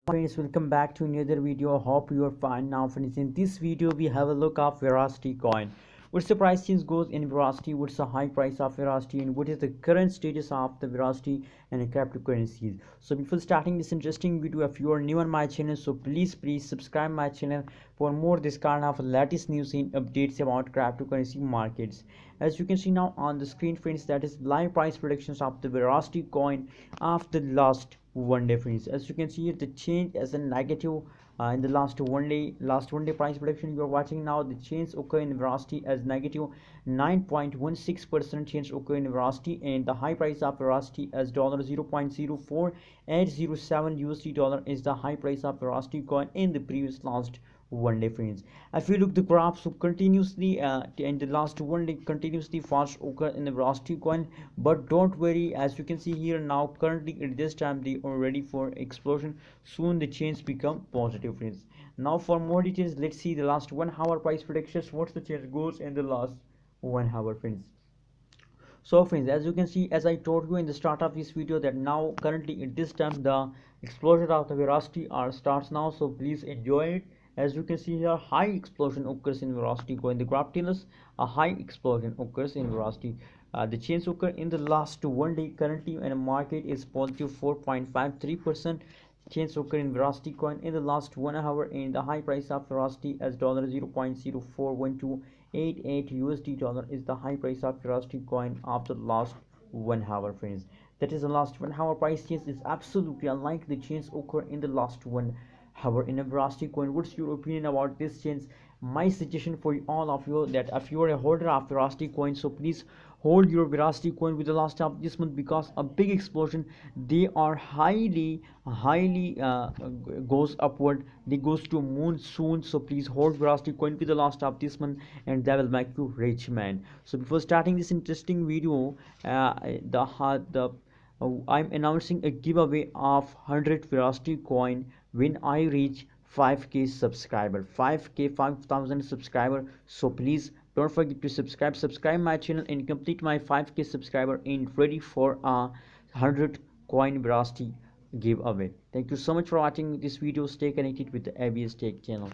Friends, welcome back to another video. Hope you are fine now. Friends, in this video we have a look of Verasity coin. What's the price change goes in Verasity, what's the high price of Verasity, and what is the current status of the Verasity and the cryptocurrencies. So before starting this interesting video, if you are new on my channel, so please subscribe my channel for more this kind of latest news and updates about cryptocurrency markets. As you can see now on the screen, friends, that is live price predictions of the Verasity coin of the last one day, friends. As you can see here, the change as a negative in the last one day price prediction you are watching now. The change occur in Verasity as negative 9.16% change occur in Verasity, and the high price of Verasity as $0.04807 is the high price of Verasity coin in the previous last one day, friends. If you look the graph, so continuously in the last one day continuously fast occur in the Verasity coin, but don't worry, as you can see here now currently at this time they are ready for explosion. Soon the change become positive, friends. Now for more details, let's see the last 1 hour price predictions. What's the change goes in the last 1 hour, friends. So friends, as you can see, as I told you in the start of this video, that now currently at this time the explosion of the Verasity are starts now, so please enjoy it. As you can see here, high explosion occurs in Verasity coin. The graph tells us a high explosion occurs in Verasity. The change occur in the last one day currently, and the market is positive 4.53%. Change occur in Verasity coin in the last 1 hour, and the high price of Verasity as $0.041288 is the high price of Verasity coin of the last 1 hour, friends. That is the last 1 hour price change is absolutely unlike the change occur in the last 1 hour in a Verasity coin. What's your opinion about this change? My suggestion for all of you that if you are a holder of Verasity coin, so please hold your Verasity coin with the last of this month, because a big explosion, they are highly goes upward, they goes to moon soon. So please hold Verasity coin with the last of this month, and that will make you rich, man. So before starting this interesting video, I'm announcing a giveaway of 100 Verasity coin when I reach 5k subscriber, 5k 5000 subscriber. So please don't forget to subscribe my channel and complete my 5k subscriber and ready for a 100 coin Verasity giveaway. Thank you so much for watching this video. Stay connected with the ABS Tech channel.